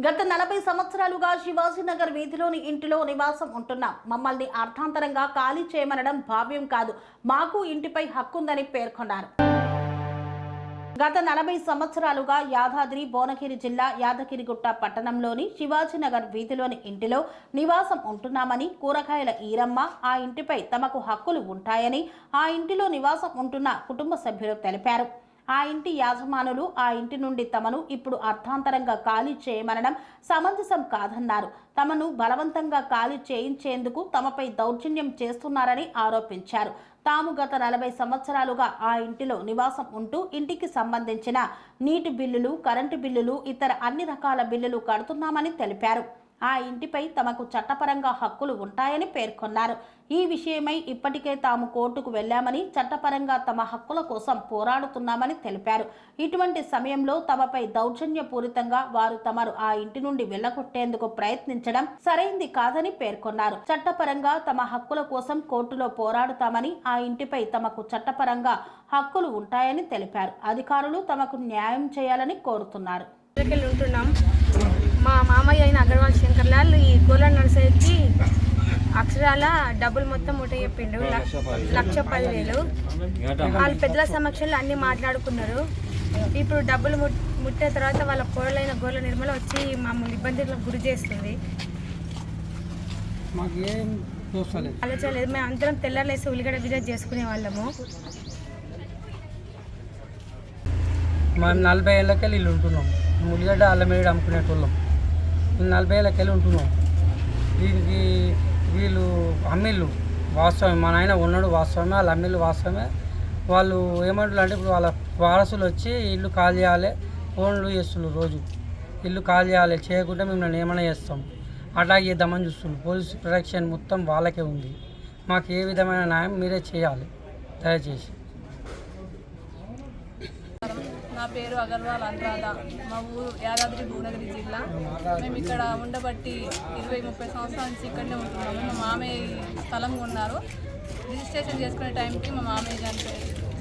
గత 40 సంవత్సరాలుగా శివాజీనగర్ వీధిలోని ఇంటిలో నివాసం ఉంటున్నాం. మమ్మల్ని అర్థాంతరంగా ఖాళీ చేయమనడం భావ్యం కాదు. మాకు ఇంటిపై హక్కుందని పేర్కొన్నారు. గత 40 సంవత్సరాలుగా యాదాద్రి భువనగిరి జిల్లా యాదగిరిగుట్ట పట్టణంలోని శివాజీనగర్ వీధిలోని ఇంటిలో నివాసం ఉంటున్నామని, కూరగాయల ఈరమ్మ ఆ ఇంటిపై తమకు హక్కులు ఉంటాయని ఆ ఇంటిలో నివాసం ఉంటున్న కుటుంబ సభ్యులు తెలిపారు. ఆ ఇంటి యాజమానులు ఆ ఇంటి నుండి తమను ఇప్పుడు అర్థాంతరంగా ఖాళీ చేయమనడం సమంజసం కాదన్నారు. తమను బలవంతంగా ఖాళీ చేయించేందుకు తమపై దౌర్జన్యం చేస్తున్నారని ఆరోపించారు. తాము గత 40 సంవత్సరాలుగా ఆ ఇంటిలో నివాసం ఉంటూ ఇంటికి సంబంధించిన నీటి బిల్లులు, కరెంటు బిల్లులు, ఇతర అన్ని రకాల బిల్లులు కడుతున్నామని తెలిపారు. ఆ ఇంటిపై తమకు చట్టపరంగా హక్కులు ఉంటాయని పేర్కొన్నారు. ఈ విషయమై ఇప్పటికే తాము కోర్టుకు వెళ్లామని, చట్టపరంగా తమ హక్కుల కోసం పోరాడుతున్నామని తెలిపారు. ఇటువంటి సమయంలో తమపై దౌర్జన్యపూరితంగా వారు తమరు ఆ ఇంటి నుండి వెళ్లగొట్టేందుకు ప్రయత్నించడం సరైంది కాదని పేర్కొన్నారు. చట్టపరంగా తమ హక్కుల కోసం కోర్టులో పోరాడుతామని, ఆ ఇంటిపై తమకు చట్టపరంగా హక్కులు ఉంటాయని తెలిపారు. అధికారులు తమకు న్యాయం చేయాలని కోరుతున్నారు. మా మామయ్య అయిన అగర్వాల్ శంకర్లాల్ ఈ గోల నర్సరీకి అక్షరాల డబ్బులు మొత్తం ముట్ట చెప్పిండు. 1,10,000. వాళ్ళు పెద్దల సమక్షంలో అన్ని మాట్లాడుకున్నారు. ఇప్పుడు డబ్బులు ముట్టే తర్వాత వాళ్ళ కోడలైన గోల నిర్మల వచ్చి మమ్మల్ని ఇబ్బందులకు గురి చేస్తుంది. ఆలోచనలేదు. మేము అందరం తెల్లారేసి ఉల్లిగడ్డ బిజినెస్ చేసుకునే వాళ్ళము. మేము 40 ఏళ్ళకెళ్ళి ఇల్లు ఉంటున్నాం. ఉల్లిగడ్డ అల్లమేడు అమ్ముకునేటోళ్ళం. 40 ఏళ్ళకెళ్ళి ఉంటున్నాం. దీనికి వీళ్ళు అమ్మిళ్ళు వాస్తవమే, మా నాయన ఉన్నాడు వాస్తవమే, వాళ్ళ అమ్మిళ్ళు వాస్తవమే. వాళ్ళు ఏమంటారు అంటే ఇప్పుడు వాళ్ళ వారసులు వచ్చి ఇల్లు ఖాళీ చేయాలి, ఫోన్లు చేస్తున్నారు. రోజు ఇల్లు ఖాళీ చేయాలి, చేయకుండా మేము నన్ను ఏమైనా చేస్తాం, అటాక్ చేద్దామని చూస్తున్నారు. పోలీస్ ప్రొటెక్షన్ మొత్తం వాళ్ళకే ఉంది. మాకు ఏ విధమైన న్యాయం మీరే చేయాలి దయచేసి. నా పేరు అగర్వాల్ అనురాధ. మా ఊరు యాదాద్రి భువనగిరి జిల్లా. మేము ఇక్కడ ఉండబట్టి 20-30 సంవత్సరాల నుంచి ఇక్కడనే ఉంటున్నాము. మా మామయ్య స్థలం కొన్నారు. రిజిస్ట్రేషన్ చేసుకునే టైంకి మా మామయ్య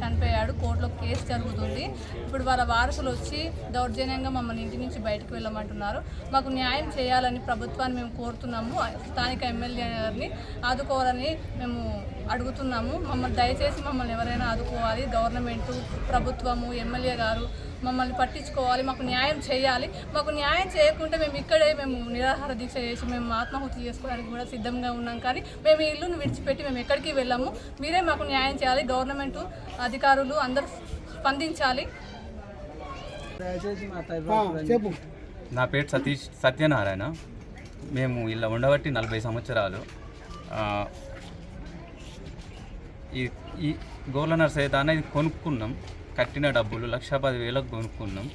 చనిపోయాడు. కోర్టులో కేసు జరుగుతుంది. ఇప్పుడు వాళ్ళ వారసులు వచ్చి దౌర్జన్యంగా మమ్మల్ని ఇంటి నుంచి బయటకు వెళ్ళమంటున్నారు. మాకు న్యాయం చేయాలని ప్రభుత్వాన్ని మేము కోరుతున్నాము. స్థానిక ఎమ్మెల్యే గారిని ఆదుకోవాలని మేము అడుగుతున్నాము. దయచేసి మమ్మల్ని ఎవరైనా ఆదుకోవాలి. గవర్నమెంటు, ప్రభుత్వము, ఎమ్మెల్యే గారు మమ్మల్ని పట్టించుకోవాలి. మాకు న్యాయం చేయాలి. మాకు న్యాయం చేయకుంటే మేము ఇక్కడే నిరాహార దీక్ష చేసి మేము ఆత్మాహుతి చేసుకోవడానికి కూడా సిద్ధంగా ఉన్నాం. కానీ మేము ఈ ఇల్లును విడిచిపెట్టి మేము ఎక్కడికి వెళ్ళాము. మీరే మాకు న్యాయం చేయాలి. గవర్నమెంటు, అధికారులు అందరూ స్పందించాలి. నా పేరు సత్యనారాయణ. మేము ఇలా ఉండబట్టి 40 సంవత్సరాలు. ఈ గోల నర్సరీ అనేది కొనుక్కున్నాం. కట్టిన డబ్బులు 1,10,000 కొనుక్కున్నాం.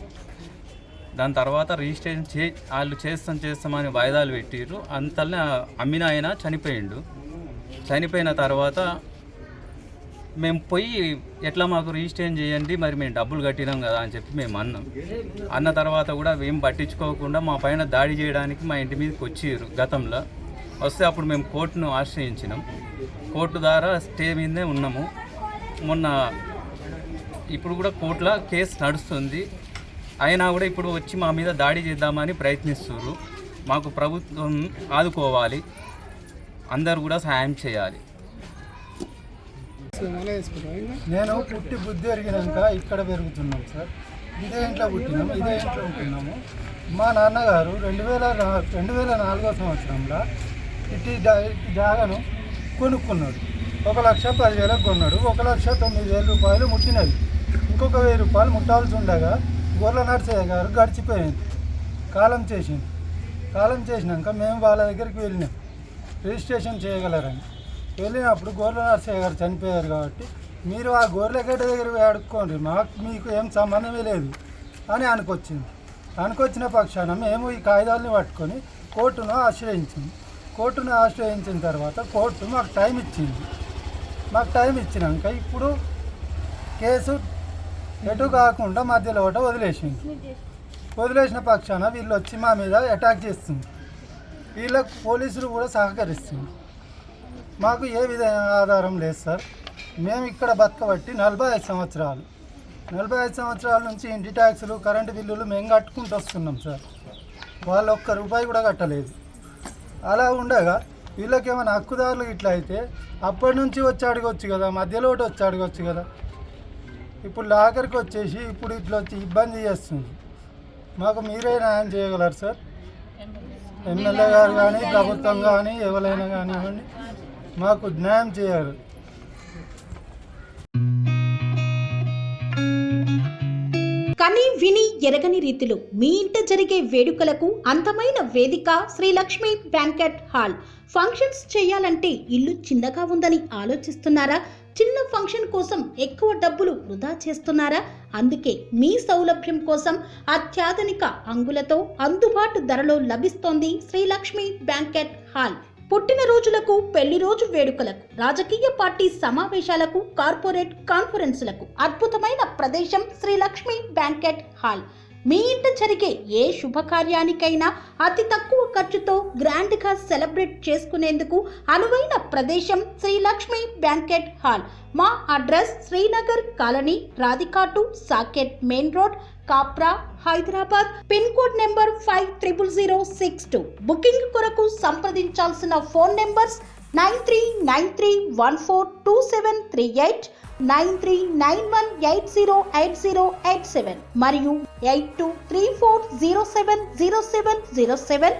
దాని తర్వాత రిజిస్ట్రేషన్ వాళ్ళు చేస్తామని వాయిదాలు పెట్టిర్రు. అంతలో అమ్మిన ఆయన చనిపోయిండు. చనిపోయిన తర్వాత మేము పోయి ఎట్లా మాకు రిజిస్ట్రేషన్ చేయండి, మరి మేము డబ్బులు కట్టినాం కదా అని చెప్పి మేము అన్న తర్వాత కూడా ఏం పట్టించుకోకుండా మా పైన దాడి చేయడానికి మా ఇంటి మీదకి వచ్చిర్రు. గతంలో వస్తే అప్పుడు మేము కోర్టును ఆశ్రయించినాం. కోర్టు ద్వారా స్టే మీదనే ఉన్నాము. మొన్న ఇప్పుడు కూడా కోర్టులో కేసు నడుస్తుంది. అయినా కూడా ఇప్పుడు వచ్చి మా మీద దాడి చేద్దామని ప్రయత్నిస్తున్నారు. మాకు ప్రభుత్వం ఆదుకోవాలి, అందరు కూడా సహాయం చేయాలి. నేను పుట్టి బుద్ధి ఎరిగినాక ఇక్కడ పెరుగుతున్నాం సార్. ఇదే ఇంట్లో పుట్టినాము, ఇదే ఇంట్లో ఉంటున్నాము. మా నాన్నగారు 2004 సంవత్సరంలో ఇటు జాగాను కొనుక్కున్నాడు. 1,10,000 కొన్నాడు. 1,09,000 రూపాయలు ముట్టినవి. ఇంకొక 1,000 రూపాయలు ముట్టాల్సి ఉండగా గొర్రెల నర్సయ్య గారు గడిచిపోయింది, కాలం చేసింది. కాలం చేసినాక మేము వాళ్ళ దగ్గరికి వెళ్ళినాం రిజిస్ట్రేషన్ చేయగలరని. వెళ్ళినప్పుడు గొర్రెల నర్సయ్య గారు చనిపోయారు కాబట్టి మీరు ఆ గొర్రెల గడ్డ దగ్గర అడుక్కోండి, మీకు ఏం సంబంధమే లేదు అని అనుకొచ్చిన పక్షాన మేము ఈ కాగితాలని పట్టుకొని కోర్టును ఆశ్రయించింది. కోర్టును ఆశ్రయించిన తర్వాత కోర్టు మాకు టైం ఇచ్చింది. మాకు టైం ఇచ్చినాక ఇప్పుడు కేసు ఎటు కాకుండా మధ్యలో ఒకటి వదిలేసిన పక్షాన వీళ్ళు వచ్చి మా మీద అటాక్ చేస్తుంది. వీళ్ళకు పోలీసులు కూడా సహకరిస్తుంది. మాకు ఏ విధమైన ఆధారం లేదు సార్. మేము ఇక్కడ బతకబట్టి 45 సంవత్సరాలు. 45 సంవత్సరాల నుంచి ఇంటి ట్యాక్సులు, కరెంటు బిల్లులు మేము కట్టుకుంటూ వస్తున్నాం సార్. వాళ్ళు ఒక్క రూపాయి కూడా కట్టలేదు. అలా ఉండగా వీళ్ళకేమైనా హక్కుదారులు ఇట్లా అయితే అప్పటి నుంచి వచ్చి అడగొచ్చు కదా, మధ్యలో ఒకటి వచ్చి అడగొచ్చు కదా. ఇప్పుడు లాకర్కి వచ్చేసి ఇప్పుడు ఇట్లా వచ్చి ఇబ్బంది చేస్తుంది. మాకు మీరే న్యాయం చేయగలరు సార్. ఎమ్మెల్యే గారు కానీ ప్రభుత్వం కానీ ఎవరైనా కానివ్వండి, మాకు న్యాయం చేయాలి. కని విని ఎరగని రీతిలో మీ ఇంట జరిగే వేడుకలకు అందమైన వేదిక Sri Lakshmi banquet hall. Functions చేయాలంటే ఇల్లు చిన్నగా ఉందని ఆలోచిస్తున్నారా? చిన్న ఫంక్షన్ కోసం ఎక్కువ డబ్బులు వృధా చేస్తున్నారా? అందుకే మీ సౌలభ్యం కోసం అత్యాధునిక అంగులతో అందుబాటు ధరలో లభిస్తోంది శ్రీ లక్ష్మి బ్యాంకెట్ హాల్. పుట్టినరోజులకు, పెళ్లి రోజు వేడుకలకు, రాజకీయ పార్టీ సమావేశాలకు, కార్పొరేట్ కాన్ఫరెన్సులకు అద్భుతమైన ప్రదేశం శ్రీ లక్ష్మి బ్యాంకెట్ హాల్. మీ ఇంట జరిగే ఏ శుభకార్యానికైనా అతి తక్కువ ఖర్చుతో గ్రాండ్గా సెలబ్రేట్ చేసుకునేందుకు అనువైన ప్రదేశం శ్రీ లక్ష్మి బ్యాంకెట్ హాల్. మా అడ్రస్ శ్రీనగర్ కాలనీ, రాధికాటు, Saket main road, Kapra, Hyderabad. Pin code number 500062. Booking కొరకు సంప్రదించాల్సిన ఫోన్ నెంబర్స్ 9393142738, 9391808087 మరియు 8234070707.